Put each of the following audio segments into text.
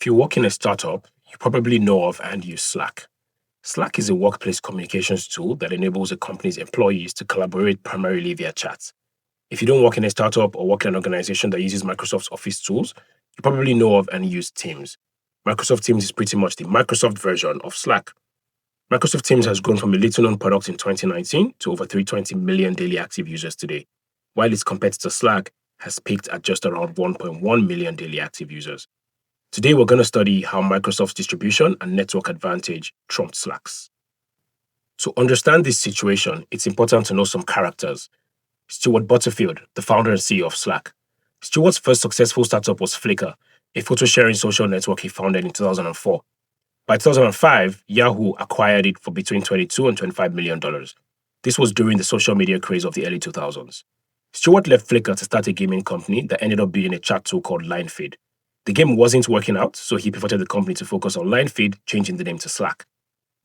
If you work in a startup, you probably know of and use Slack. Slack is a workplace communications tool that enables a company's employees to collaborate primarily via chat. If you don't work in a startup or work in an organization that uses Microsoft's Office tools, you probably know of and use Teams. Microsoft Teams is pretty much the Microsoft version of Slack. Microsoft Teams has grown from a little known product in 2019 to over 320 million daily active users today, while its competitor Slack has peaked at just around 1.1 million daily active users. Today, we're going to study how Microsoft's distribution and network advantage trumped Slack's. To understand this situation, it's important to know some characters. Stuart Butterfield, the founder and CEO of Slack. Stuart's first successful startup was Flickr, a photo-sharing social network he founded in 2004. By 2005, Yahoo acquired it for between $22 and $25 million. This was during the social media craze of the early 2000s. Stuart left Flickr to start a gaming company that ended up building a chat tool called LineFeed. The game wasn't working out, so he pivoted the company to focus on LineFeed, changing the name to Slack.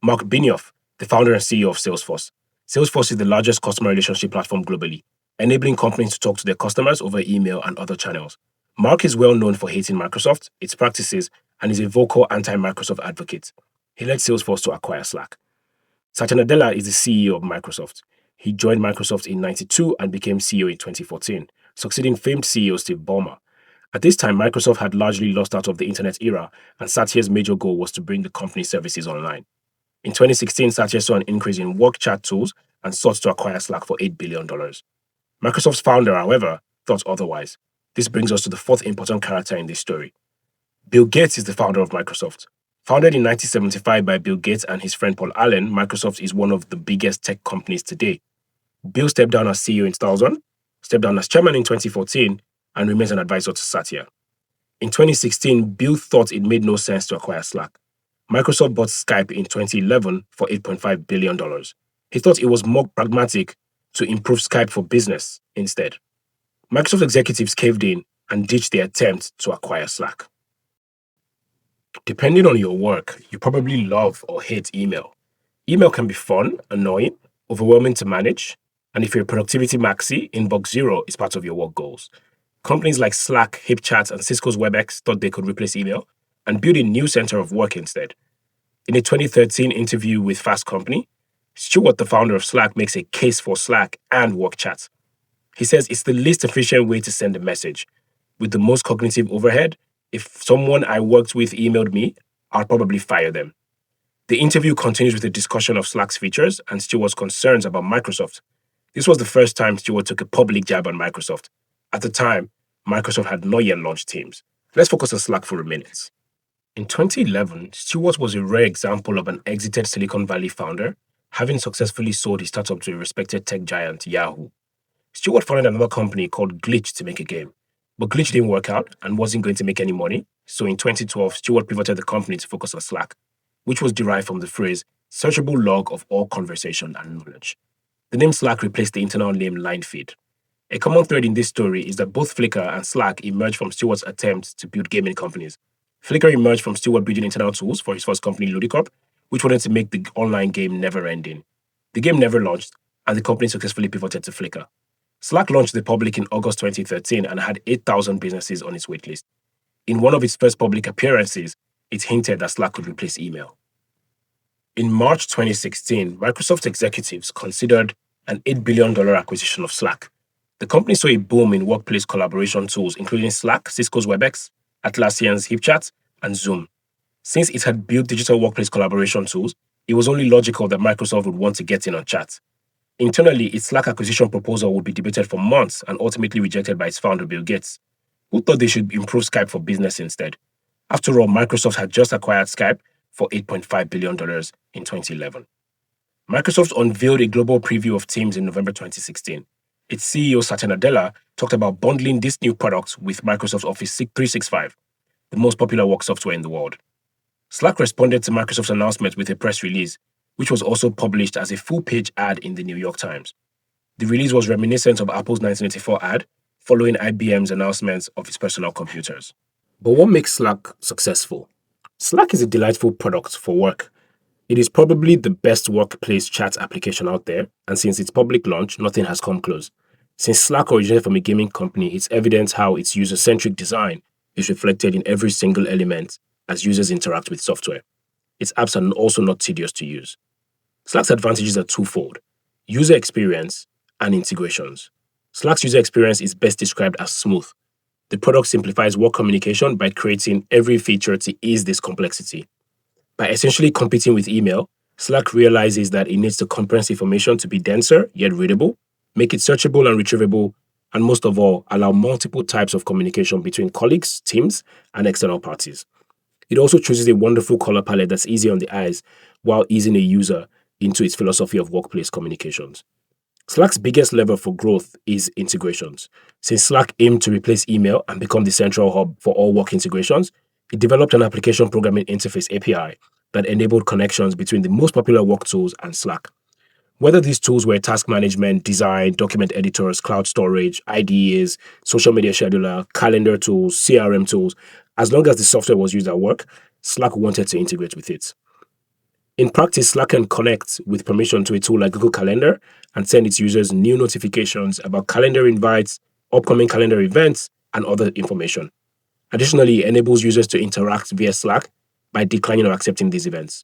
Mark Benioff, the founder and CEO of Salesforce. Salesforce is the largest customer relationship platform globally, enabling companies to talk to their customers over email and other channels. Mark is well known for hating Microsoft, its practices, and is a vocal anti-Microsoft advocate. He led Salesforce to acquire Slack. Satya Nadella is the CEO of Microsoft. He joined Microsoft in 1992 and became CEO in 2014, succeeding famed CEO Steve Ballmer. At this time, Microsoft had largely lost out of the internet era, and Satya's major goal was to bring the company's services online. In 2016, Satya saw an increase in work chat tools and sought to acquire Slack for $8 billion. Microsoft's founder, however, thought otherwise. This brings us to the fourth important character in this story. Bill Gates is the founder of Microsoft. Founded in 1975 by Bill Gates and his friend Paul Allen, Microsoft is one of the biggest tech companies today. Bill stepped down as CEO in 2000, stepped down as chairman in 2014, and remains an advisor to Satya. In 2016, Bill thought it made no sense to acquire Slack. Microsoft bought Skype in 2011 for $8.5 billion. He thought it was more pragmatic to improve Skype for business instead. Microsoft executives caved in and ditched their attempt to acquire Slack. Depending on your work, you probably love or hate email. Email can be fun, annoying, overwhelming to manage, and if you're a productivity maxi, inbox zero is part of your work goals. Companies like Slack, HipChat, and Cisco's WebEx thought they could replace email and build a new center of work instead. In a 2013 interview with Fast Company, Stuart, the founder of Slack, makes a case for Slack and work chat. He says it's the least efficient way to send a message. With the most cognitive overhead, if someone I worked with emailed me, I'll probably fire them. The interview continues with a discussion of Slack's features and Stuart's concerns about Microsoft. This was the first time Stuart took a public jab on Microsoft. At the time, Microsoft had not yet launched Teams. Let's focus on Slack for a minute. In 2011, Stuart was a rare example of an exited Silicon Valley founder, having successfully sold his startup to a respected tech giant, Yahoo. Stuart founded another company called Glitch to make a game, but Glitch didn't work out and wasn't going to make any money, so in 2012, Stuart pivoted the company to focus on Slack, which was derived from the phrase, searchable log of all conversation and knowledge. The name Slack replaced the internal name LineFeed. A common thread in this story is that both Flickr and Slack emerged from Stuart's attempt to build gaming companies. Flickr emerged from Stuart building internal tools for his first company, Ludicorp, which wanted to make the online game never-ending. The game never launched, and the company successfully pivoted to Flickr. Slack launched the public in August 2013 and had 8,000 businesses on its waitlist. In one of its first public appearances, it hinted that Slack could replace email. In March 2016, Microsoft executives considered an $8 billion acquisition of Slack. The company saw a boom in workplace collaboration tools, including Slack, Cisco's WebEx, Atlassian's HipChat, and Zoom. Since it had built digital workplace collaboration tools, it was only logical that Microsoft would want to get in on chat. Internally, its Slack acquisition proposal would be debated for months and ultimately rejected by its founder, Bill Gates, who thought they should improve Skype for business instead. After all, Microsoft had just acquired Skype for $8.5 billion in 2011. Microsoft unveiled a global preview of Teams in November 2016. Its CEO, Satya Nadella, talked about bundling this new product with Microsoft Office 365, the most popular work software in the world. Slack responded to Microsoft's announcement with a press release, which was also published as a full-page ad in the New York Times. The release was reminiscent of Apple's 1984 ad, following IBM's announcement of its personal computers. But what makes Slack successful? Slack is a delightful product for work. It is probably the best workplace chat application out there, and since its public launch, nothing has come close. Since Slack originated from a gaming company, it's evident how its user-centric design is reflected in every single element as users interact with software. Its apps are also not tedious to use. Slack's advantages are twofold: user experience and integrations. Slack's user experience is best described as smooth. The product simplifies work communication by creating every feature to ease this complexity. By essentially competing with email, Slack realizes that it needs to compress information to be denser yet readable, make it searchable and retrievable, and most of all, allow multiple types of communication between colleagues, teams, and external parties. It also chooses a wonderful color palette that's easy on the eyes while easing a user into its philosophy of workplace communications. Slack's biggest lever for growth is integrations. Since Slack aimed to replace email and become the central hub for all work integrations, it developed an application programming interface API that enabled connections between the most popular work tools and Slack. Whether these tools were task management, design, document editors, cloud storage, IDEs, social media scheduler, calendar tools, CRM tools, as long as the software was used at work, Slack wanted to integrate with it. In practice, Slack can connect with permission to a tool like Google Calendar and send its users new notifications about calendar invites, upcoming calendar events, and other information. Additionally, it enables users to interact via Slack by declining or accepting these events.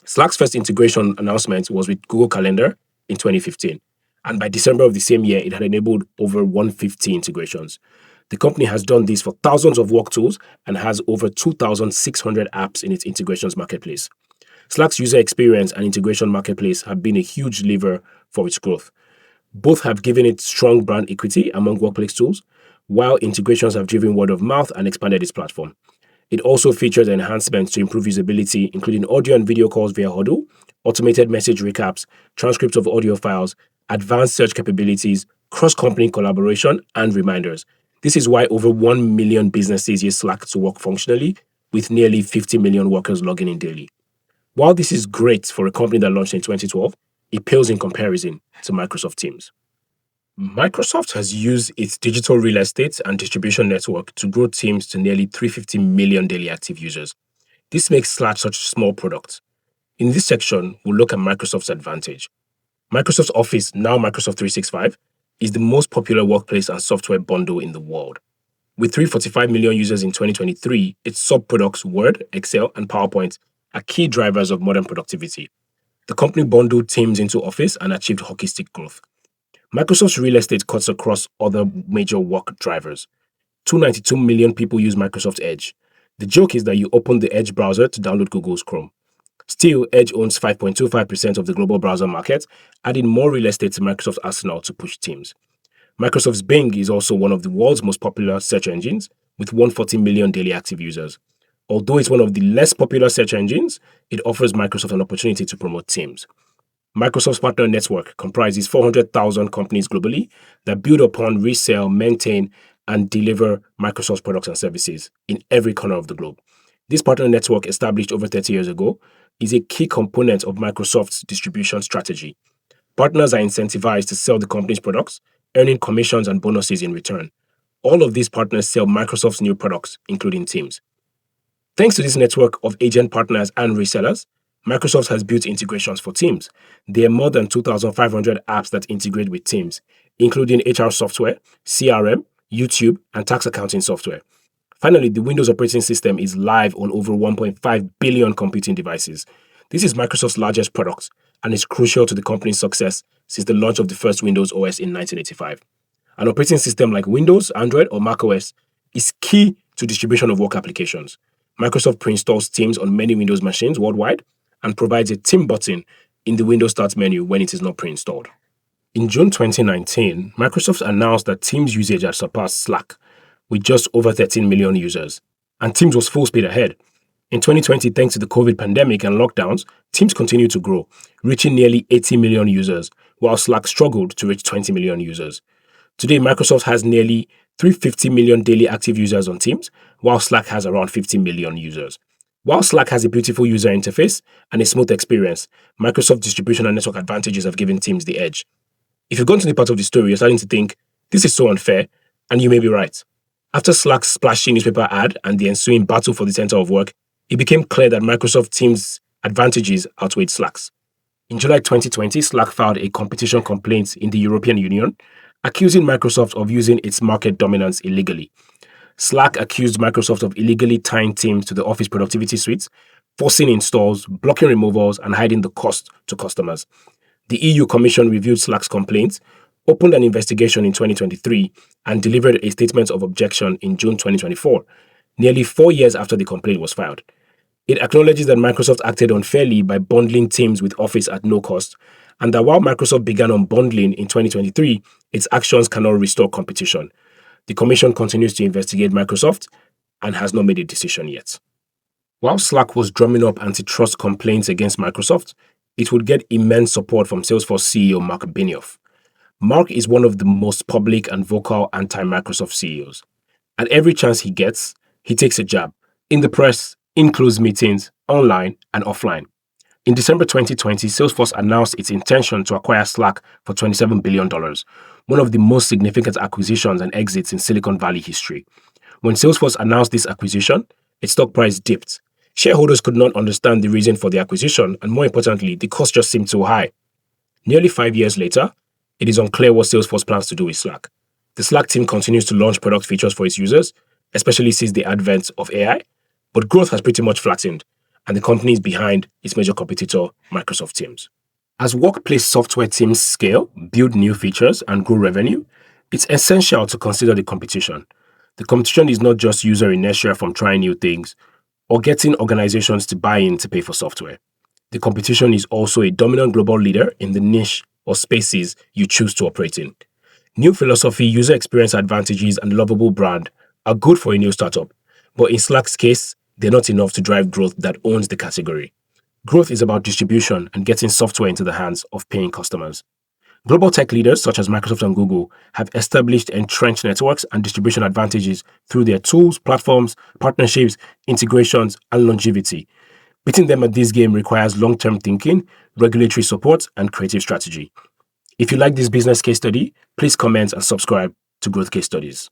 Slack's first integration announcement was with Google Calendar in 2015, and by December of the same year, it had enabled over 150 integrations. The company has done this for thousands of work tools and has over 2,600 apps in its integrations marketplace. Slack's user experience and integration marketplace have been a huge lever for its growth. Both have given it strong brand equity among workplace tools, while integrations have driven word of mouth and expanded its platform. It also features enhancements to improve usability, including audio and video calls via Huddle, automated message recaps, transcripts of audio files, advanced search capabilities, cross-company collaboration, and reminders. This is why over 1 million businesses use Slack to work functionally, with nearly 50 million workers logging in daily. While this is great for a company that launched in 2012, it pales in comparison to Microsoft Teams. Microsoft has used its digital real estate and distribution network to grow Teams to nearly 350 million daily active users. This makes Slack such a small product. In this section, we'll look at Microsoft's advantage. Microsoft Office, now Microsoft 365, is the most popular workplace and software bundle in the world. With 345 million users in 2023, its sub-products Word, Excel, and PowerPoint are key drivers of modern productivity. The company bundled Teams into Office and achieved hockey stick growth. Microsoft's real estate cuts across other major work drivers. 292 million people use Microsoft Edge. The joke is that you open the Edge browser to download Google's Chrome. Still, Edge owns 5.25% of the global browser market, adding more real estate to Microsoft's arsenal to push Teams. Microsoft's Bing is also one of the world's most popular search engines, with 140 million daily active users. Although it's one of the less popular search engines, it offers Microsoft an opportunity to promote Teams. Microsoft's partner network comprises 400,000 companies globally that build upon, resell, maintain, and deliver Microsoft's products and services in every corner of the globe. This partner network, established over 30 years ago, is a key component of Microsoft's distribution strategy. Partners are incentivized to sell the company's products, earning commissions and bonuses in return. All of these partners sell Microsoft's new products, including Teams. Thanks to this network of agent partners and resellers, Microsoft has built integrations for Teams. There are more than 2,500 apps that integrate with Teams, including HR software, CRM, YouTube, and tax accounting software. Finally, the Windows operating system is live on over 1.5 billion computing devices. This is Microsoft's largest product and is crucial to the company's success since the launch of the first Windows OS in 1985. An operating system like Windows, Android, or macOS is key to distribution of work applications. Microsoft pre-installs Teams on many Windows machines worldwide and provides a Team button in the Windows Start menu when it is not pre-installed. In June 2019, Microsoft announced that Teams usage had surpassed Slack, with just over 13 million users, and Teams was full speed ahead. In 2020, thanks to the COVID pandemic and lockdowns, Teams continued to grow, reaching nearly 80 million users, while Slack struggled to reach 20 million users. Today, Microsoft has nearly 350 million daily active users on Teams, while Slack has around 50 million users. While Slack has a beautiful user interface and a smooth experience, Microsoft distribution and network advantages have given Teams the edge. If you've gone to the part of the story, you're starting to think, this is so unfair, and you may be right. After Slack's splashy newspaper ad and the ensuing battle for the center of work, it became clear that Microsoft Teams' advantages outweighed Slack's. In July 2020, Slack filed a competition complaint in the European Union, accusing Microsoft of using its market dominance illegally. Slack accused Microsoft of illegally tying Teams to the Office productivity suite, forcing installs, blocking removals, and hiding the cost to customers. The EU Commission reviewed Slack's complaints, opened an investigation in 2023, and delivered a statement of objection in June 2024, nearly 4 years after the complaint was filed. It acknowledges that Microsoft acted unfairly by bundling Teams with Office at no cost, and that while Microsoft began unbundling in 2023, its actions cannot restore competition. The Commission continues to investigate Microsoft and has not made a decision yet. While Slack was drumming up antitrust complaints against Microsoft, it would get immense support from Salesforce CEO Mark Benioff. Mark is one of the most public and vocal anti-Microsoft CEOs. At every chance he gets, he takes a jab, in the press, in closed meetings, online and offline. In December 2020, Salesforce announced its intention to acquire Slack for $27 billion, one of the most significant acquisitions and exits in Silicon Valley history. When Salesforce announced this acquisition, its stock price dipped. Shareholders could not understand the reason for the acquisition, and more importantly, the cost just seemed too high. Nearly 5 years later, it is unclear what Salesforce plans to do with Slack. The Slack team continues to launch product features for its users, especially since the advent of AI, but growth has pretty much flattened, and the company is behind its major competitor, Microsoft Teams. As workplace software teams scale, build new features, and grow revenue, it's essential to consider the competition. The competition is not just user inertia from trying new things or getting organizations to buy in to pay for software. The competition is also a dominant global leader in the niche or spaces you choose to operate in. New philosophy, user experience advantages, and lovable brand are good for a new startup, but in Slack's case, they're not enough to drive growth that owns the category. Growth is about distribution and getting software into the hands of paying customers. Global tech leaders such as Microsoft and Google have established entrenched networks and distribution advantages through their tools, platforms, partnerships, integrations, and longevity. Beating them at this game requires long-term thinking, regulatory support, and creative strategy. If you like this business case study, please comment and subscribe to Growth Case Studies.